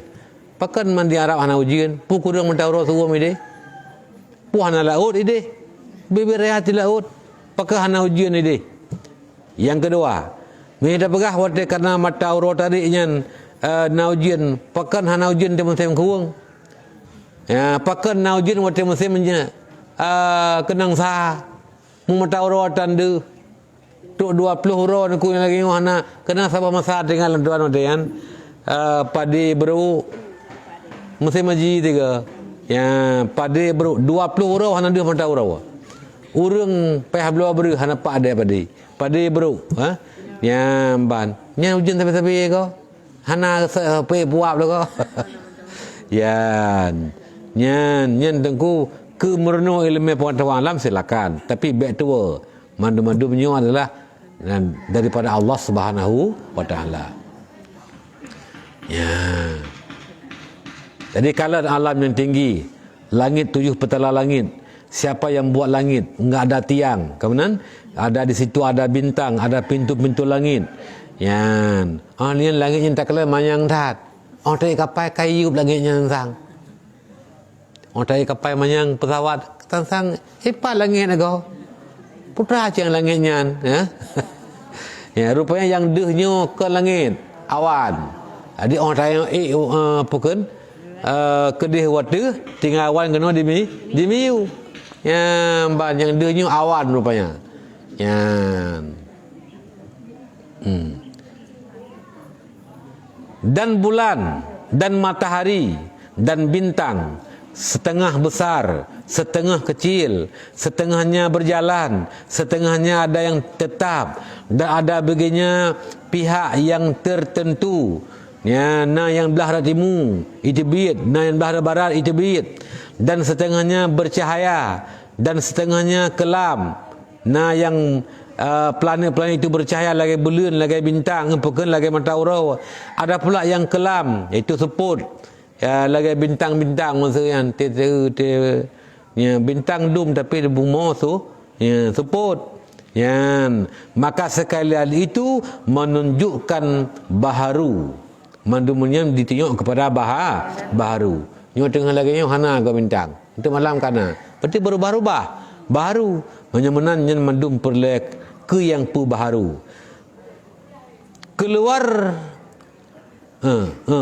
S1: pakan mandi Arab hana ujian pu kurang mentau suum ide pu hana laut ide bebe rehat laut pakai hana ujian ide. Yang kedua mereka pegah waktu karena mata ro tariknya naujian pakan hana ujian di musim kuung ya pakan naujian waktu musimnya kenang sah mata ro tandu tu 20 ro aku lagi hana kena sabah masa tinggal tuan kan padi bro musim haji tiga ya padi bro 20 ro hana dia mata ro urang peh belo beri hana pak ada padi bro ha ya ban nya ujian tapi ko hana pe buap lo ko yan nyen tengku ke merenung ilmu pengetahuan alam silakan, tapi baik tua mandu-mandumnya adalah daripada Allah Subhanahu wa taala. Ya. Jadi kalau alam yang tinggi, langit 7 petala langit, siapa yang buat langit? Enggak ada tiang. Kemudian ada di situ ada bintang, ada pintu-pintu langit. Yan. Oh ni langit yang tak kala manyang tat. Oh tak kapai kayu langit yang sang. Oh tak kapai manyang pesawat sang hebat langit nago. Putra cang langitnya ya. Ya rupanya yang dehnya ke langit awan. Jadi orang tanya pukun kedih watu tinggal awan kena di miu. Ya ban yang dehnya awan rupanya. Ya. Dan bulan dan matahari dan bintang setengah besar, setengah kecil, setengahnya berjalan, setengahnya ada yang tetap dan ada baginya pihak yang tertentu. Ya, na yang belah timur itu bit, na yang belah barat itu bit, dan setengahnya bercahaya dan setengahnya kelam. Na yang planet-planet itu bercahaya lagi bulan, lagi bintang, bukan lagi mata urau. Ada pula yang kelam, iaitu seput. Ya, lagi bintang-bintang maksudnya ya, bintang dum tapi bunga tu ya, seput. Ya, maka sekalian itu menunjukkan baharu. Mandumnya ditunjuk kepada baharu. Nyo tengah lagi nyo hana ke bintang. Itu malam kana. Berarti berubah-ubah. Baharu menyemenan yang mandum perlek ke yang pu baharu keluar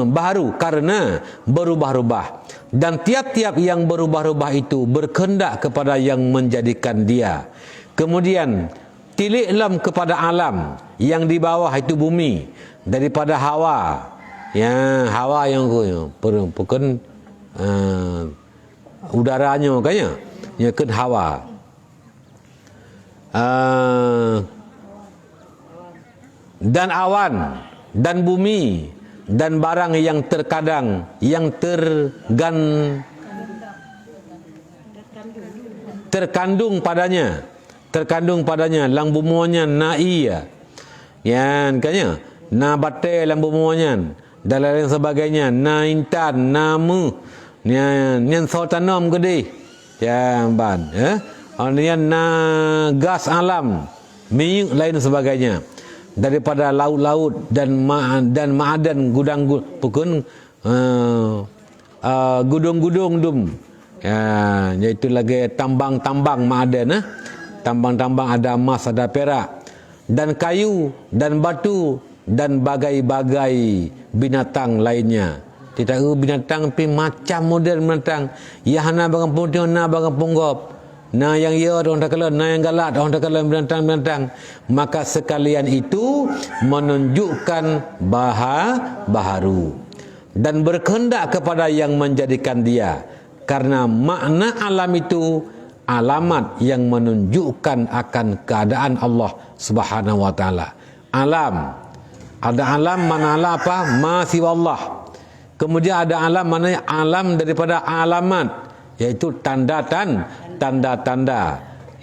S1: baharu karena berubah-ubah, dan tiap-tiap yang berubah-ubah itu berkehendak kepada yang menjadikan dia. Kemudian tiliklam kepada alam yang di bawah itu bumi daripada hawa, ya hawa yang bukan udaranya kayaknya ya kan hawa. Dan awan dan bumi dan barang yang terkadang yang terkandung padanya lang bumuanya naiya yan kanya na bate lang bumuanya dan lain sebagainya na intan namu nyan sotanom gede ya ban Anian na gas alam, minyak lain sebagainya daripada laut-laut dan ma'adan gudang-gudang gudung-gudung dum. Ya, iaitu lagi tambang-tambang ma'adan tambang-tambang ada emas, ada perak dan kayu dan batu dan bagai-bagai binatang lainnya. Tidak binatang tapi macam model binatang. Ya hana bagang putih, na bagang punggop. Nah yang ya orang tak kala, nah yang galat orang tak kala binatang-binatang. Maka sekalian itu menunjukkan baharu dan berkehendak kepada yang menjadikan dia, karena makna alam itu alamat yang menunjukkan akan keadaan Allah Subhanahu wa taala. Alam, ada alam mana alam apa? Ma siwa Allah. Kemudian ada alam mana alam daripada alamat, yaitu tanda-tanda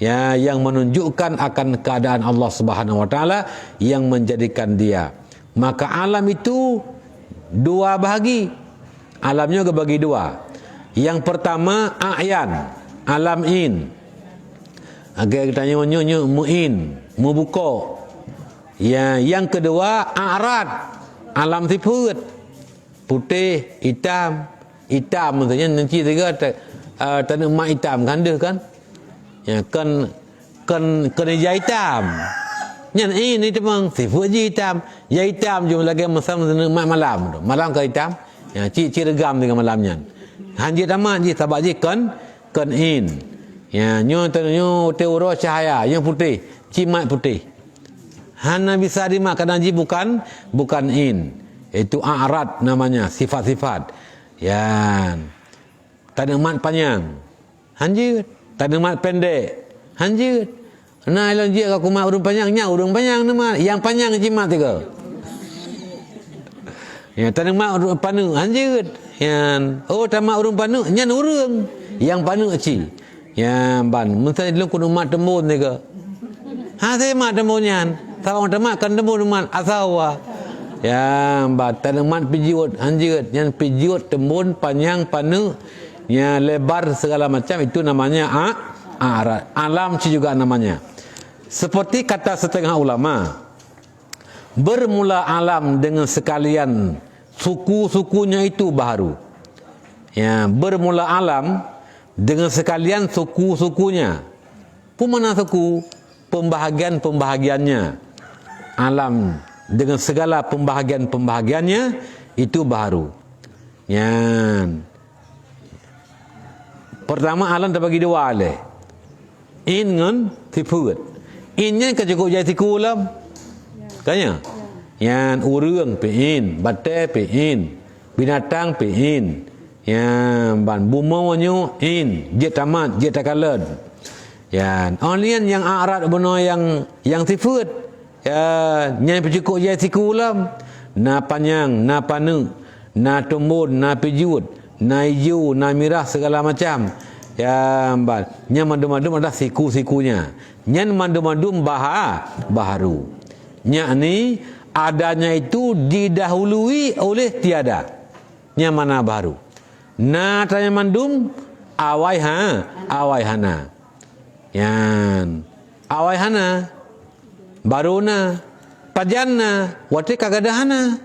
S1: ya yang menunjukkan akan keadaan Allah Subhanahu wa taala yang menjadikan dia. Maka alam itu dua bahagi. Alamnya kebagi dua. Yang pertama a'yan, alam in. Agak kita nyo muin, mubuka. Ya, yang kedua a'rad, alam sifat. Putih, hitam maksudnya nanti tiga tanah emas hitam ganda kan, ya kan hijau hitam nyan ini temang sifat je hitam ya hitam jumlah lagi masa malam ke hitam ya ciri regam dengan malamnya hanjit amat je sabak je kan in ya nyo teuro cahaya yang putih cimat putih hana bisa dimakan ji bukan in, itu a'rad namanya, sifat-sifat ya. Tanaman panjang hanjut, tanaman pendek hanjut. Nah ilang dia aku mak urung panjangnya, urung panjang nama yang panjang jimat tiga. Ya tanaman urung panu hanjut. Yan oh tamak urung panu nyan urung yang panu aci. Ya ban mentah dilung kudu mak tembun tiga. Ha saya mak tembunnya. Tawang tamak kan tembun mak asawa. Ya ban tanaman pijiut hanjut, yang pijiut tembun panjang panu. Ya lebar segala macam itu namanya a'rad. Alam juga namanya. Seperti kata setengah ulama, bermula alam dengan sekalian suku-sukunya itu baharu. Ya, bermula alam dengan sekalian suku-sukunya. Pemana suku? Pembahagian-pembahagiannya. Alam dengan segala pembahagian-pembahagiannya itu baharu. Ya. Pertama alam terbagi dua oleh in dengan sifat. Innya cukup jadi siku alam. Kanya? Yang urang pein, batai pein, binatang pein. Yang ban bumawanya in, jet tamat, jet takalan. Yan, onlian yang arat benar yang sifat. Ya, yang cukup jadi siku alam. Na panjang, na panu, na tumbun, na pijut, na hijau, na merah segala macam. Ya, mbak. Yang madum-madum adalah siku-sikunya. Yang madum-madum baharu. Yang ni adanya itu didahului oleh tiada. Yang mana baru? Na tanya mandum awai hana. Yan. Awai hana. Baruna. Pajanna. Wate kagadahana.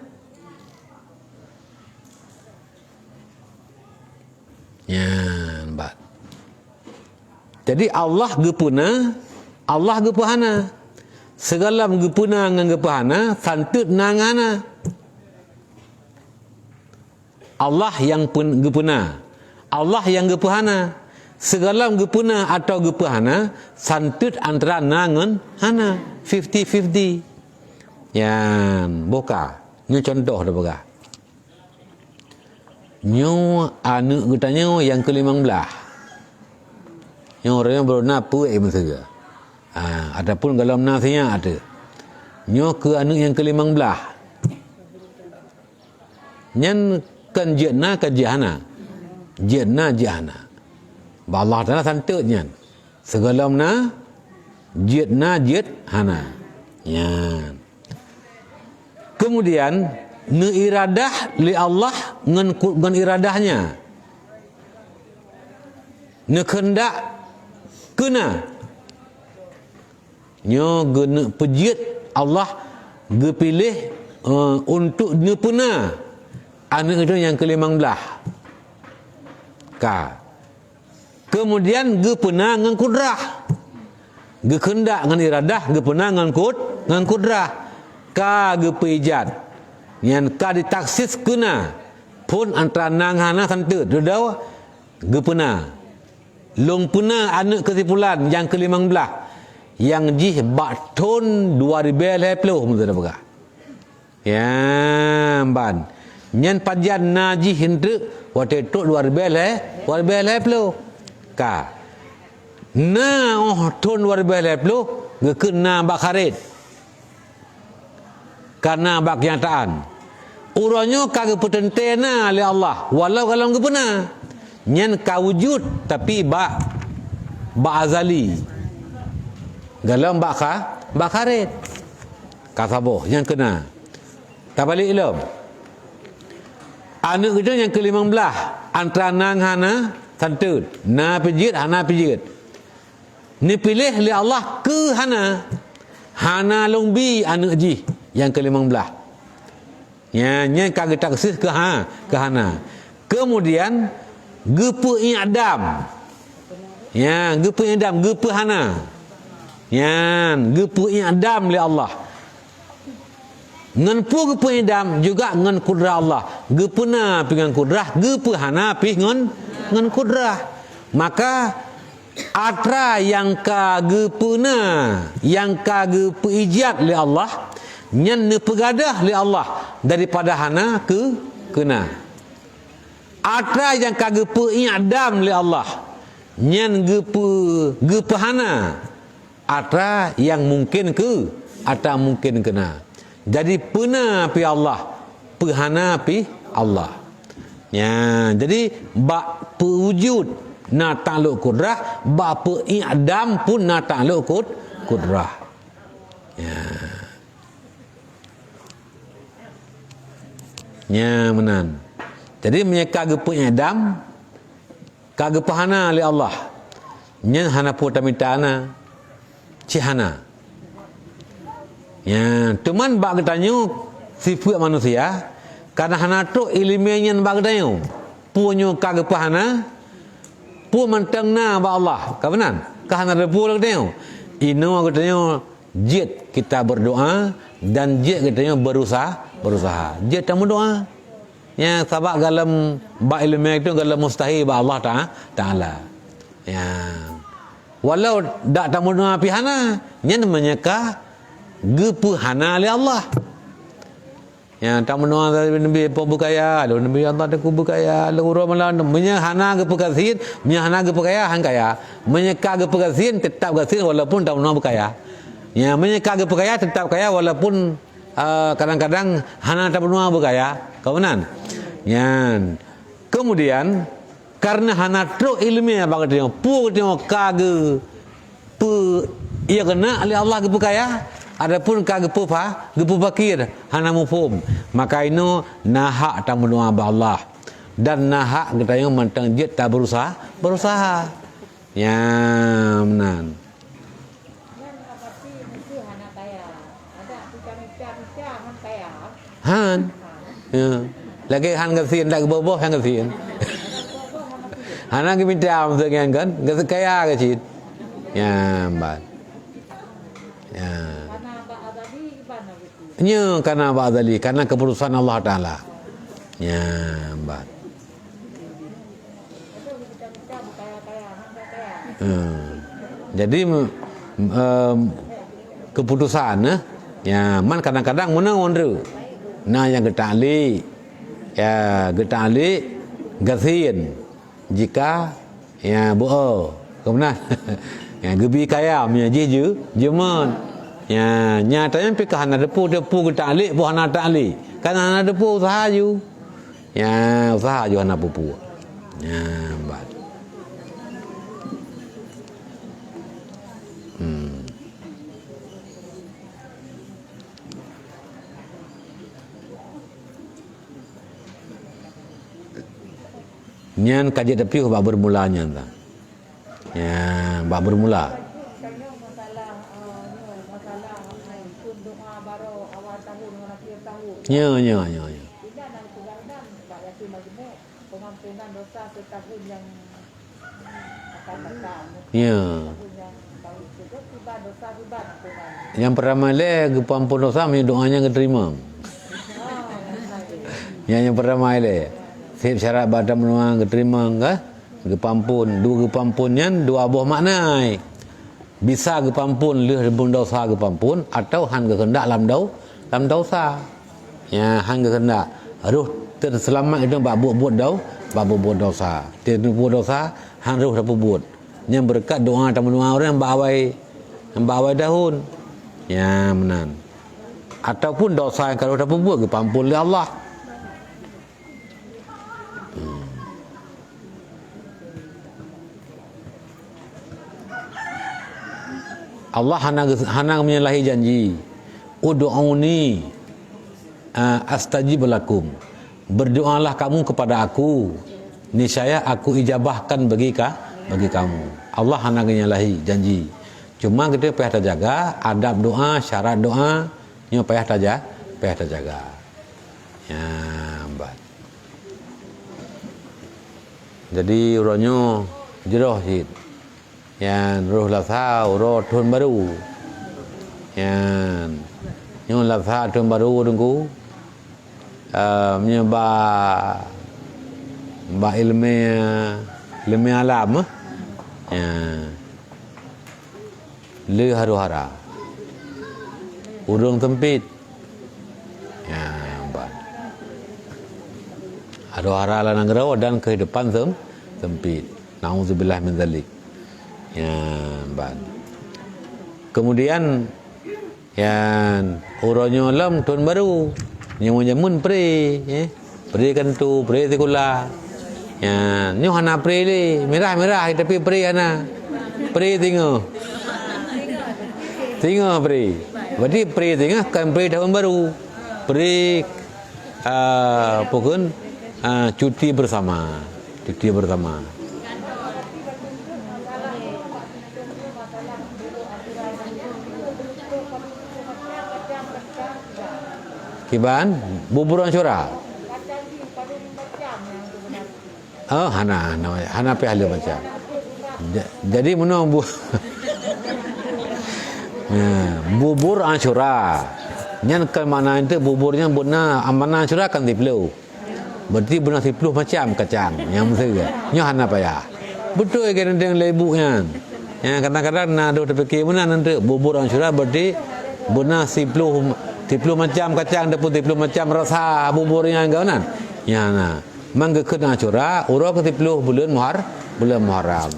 S1: Yan, mbak. Jadi Allah gepuna, Allah gepahana. Segala gepuna dengan gepahana, santut nangana. Allah yang gepuna, Allah yang gepahana. Segala gepuna atau gepahana, santut antara nangan hana. 50-50. Yan, boka. Ini contoh dah boka. Nyo anak katanya yang ke-15. Yang orang yang bernapu saja. Adapun kalau nasinya ada. Nyo ke anak yang ke-15. Nyan kan jihna ke jihana. Jihna. Allah Ta'ala santutnya. Segala mana jihna jihana. Yan. Kemudian ne iradah li Allah ngan iradahnya. Ne kehendak kena. Nyo gena pejit Allah gepilih untuk ne puna anak itu yang ke-15. Ka. Kemudian gepuna ngan kudrah. Gekendak ngan iradah gepuna ngan kudrah. Ka gepijat. Yang ka ditaksis kena pun antara nanghana santut dedau gepuna. Long puna anak kesimpulan yang ke-15 yang jih bakton 2020 betul apa? Ya, ban. Nyan pajan naji hindu waktu itu 2020 ka. Na ton 2020 gekena bakarit. Karena bak kenyataan. Urangnya kagak petentena oleh Allah. Walau kalau gepuna. Nyan ka wujud tapi bak azali. Galam bakarit. Kasaboh yang kena. Tak balik ilmu. Anak itu yang ke-15 antara nanghana santut. Na pijit, hana pijit. Ni pilih oleh Allah ke hana. Hana longbi anak ji yang ke-15. Nya kagak taksis ke hana. Kemudian gepe i'dam. Ya, gepe i'dam, gepe hana. Ya, gepe i'dam li Allah. Ngan pu gepe i'dam juga ngan kudrah Allah. Gepuna dengan kudrah, gepe hana pi ngan kudrah. Maka atra yang ka gepuna, yang ka gepe ijat li Allah, nyan ne pegadah li Allah daripada hana ke kena. Atra yang kagak i'dam li Allah nyan gepe hana. Atra yang mungkin ke atau mungkin kena. Jadi pena pi Allah, pehana pi Allah. Ya, jadi bak pewujud na takluk kudrah, bak i'dam pun na takluk kudrah. Ya. Nya menan. Jadi menyeka gepe i'dam kagak pahana oleh Allah. Nya hana putamita ana cihana. Ya, teman bak ketanyo sifat manusia karena hana tu ilmiahnya bak ketanyo. Punyo kagepahana pu mentengna ba Allah. Kabenan? Kahana depu ketanyo. Ino ketanyo jid kita berdoa dan jid ketanyo berusaha. Jid tamu doa. Ya, sabak dalam ba ilmiah itu dalam mustahil ba Allah Taala. Ya. Walau dak tamu doa pihana, nya namanya gepehana oleh Allah. Ya, tamu doa Nabi pembukaya, lalu Nabi Allah ada kubukaya, lalu Ramalan menyahana gepekasin, menyahana gepekaya hang kaya. Menyeka gepekasin tetap gasin walaupun tamu doa bukaya. Ya, menyeka gepekaya tetap kaya walaupun kadang-kadang hana tamu doa bukaya. Kawanan. Ya. Kemudian karena hana tro ilmiah bagi dia, pu dia kage pu ia kena oleh Allah gepekaya. Adapun kagepu fakir hana mufhum, maka ino nahak tamu doa ba Allah dan nahak kita yang mentang jid tak berusaha ya menan han ya lagi han gasin dak boboh han gasin hana minta amsegan kan gas kaya gacit ya mbak ya nya karena ba'dali, karena keputusan Allah Ta'ala. Ya, mbak. Jadi keputusan ya man kadang-kadang menang ondru. Nah yang getali ya getali gasin jika ya boh kemudian ya gebi kaya punya jeju jeman. Ya, nyatanya pi kahana depu kita alik bu hana tak alik. Kan hana depu usaha ju. Ya, usaha ju hana pupu. Ya, mbak. Nyan kaji tepi bak bermulanya entah. Ya, bak bermula. Ya. Ya. Yang pertama le gepampun dosa mi doanya keterima. Yang pertama le sip syarat badan menua keterima enggak? Gepampun, dua gepampunnya dua buah maknai. Bisa gepampun leh rebun dosa gepampun atau han kehendak lam dosa. Ya hang kehendak ruh terselamat itu bab buat buat dosa. Tidak buat dosa hang ruh dapat buat. Yang berkat doa tamu orang yang bawai daun. Ya menan. Ataupun dosa yang kalau dapat buat kepampun oleh Allah. Allah hana menyalahi janji. Ud'uni astajib lakum. Berdoalah kamu kepada aku, niscaya aku ijabahkan bagi kamu. Allah hana menyalahi janji. Cuma kita payah terjaga adab doa, syarat doa, nyo payah terjaga. Ya, mbak. Jadi uronyo jeroh hit. Yang roh latha roh tahun baru. Yang nyo latha tahun baru tunggu. Menyebab ilmu alam ya le haru-hara urung tempit ya mbak haru-hara lanang rawa dan kehidupan sempit na'udzubillah min dzalik ya mbak kemudian yang uronyo alam tahun baru nyamun pre pre kan tu pre sekolah ya nyo hana pre le merah tapi pre hana pre tengok pre berarti pre tengok kan pre tahun baru pre pokon cuti bersama Kiban bubur Ashura. Oh, Hana pe ahli macam. Jadi mana bubur Ashura. Nyan kan mana itu buburnya benar amanah Ashura kan 10. Berarti benar 10 macam kacang yang mesti. Nya Hana apa ya? Betul kan dengan lebunya. Ya kadang-kadang nak ada terfikir mana nanti bubur Ashura berarti benar 10 macam kacang dan 10 macam rasa buburnya kau nan. Ya nah. Mangga kena Ashura, urang ke 10 bulan Muharram.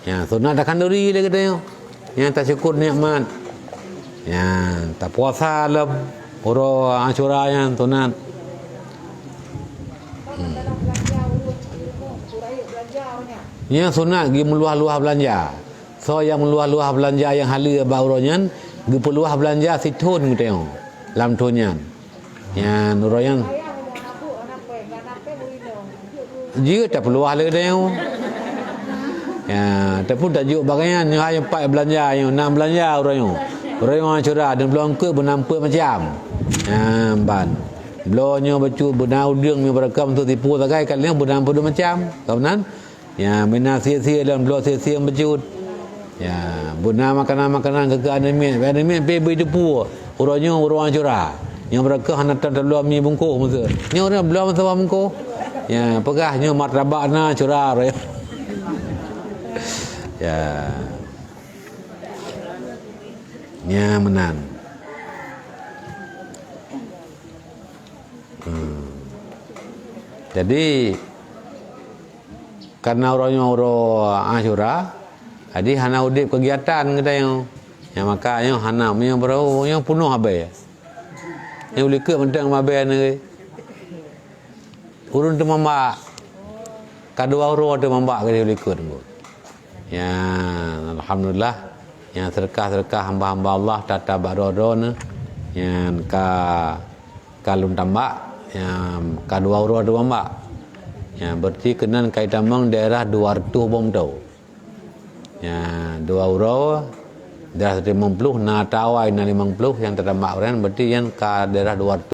S1: Ya, sunat dah kanduri dia kata yo. Ya, tak syukur nikmat. Ya, tak puasa lah urang Ashura yang sunat. Ya, sunat gi meluah-luah belanja. So yang meluah-luah belanja yang hala ba urangnya, gi peluah belanja situn kata yo. Lam tunnya. Ya, urang dia tak perlu ahli dia. Ya, tapi tak juk bagian yang empat belanja, yang 6 belanja orang yang Ashura dan belum ke benampak macam. Ya, ban. Belonyo bacu benar udang yang berakam tu tipu takai kalian benampak tu macam. Kawan ya, benar sia-sia dan belum sia-sia bejut. Ya, benar makanan-makanan ke anime baby depu. Orang Ashura. Yang berakam hanatan dalam mi bungkus masa. Ni orang belum masa bungkus. Ya, pegahnya martabakna Ashura. Ya. Ya, menan. Jadi karena orang Ashura, jadi hana udip kegiatan kita yang makanya hana yang berau yang penuh habis. Yang boleh ke mentang habis ni. Urun tu mambak. Kadua urun tu mambak ke dia boleh ikut. Ya, alhamdulillah. Yang sedekah-sedekah hamba-hamba Allah tata barodo ni. Yang kalun tambak, yang kadua urun tu mambak. Yang berarti kenan kaitan mang daerah 200 bom tau. Ya, 2 urun daerah 50 na tawai na 50 yang terdampak orang berarti yang ke daerah 200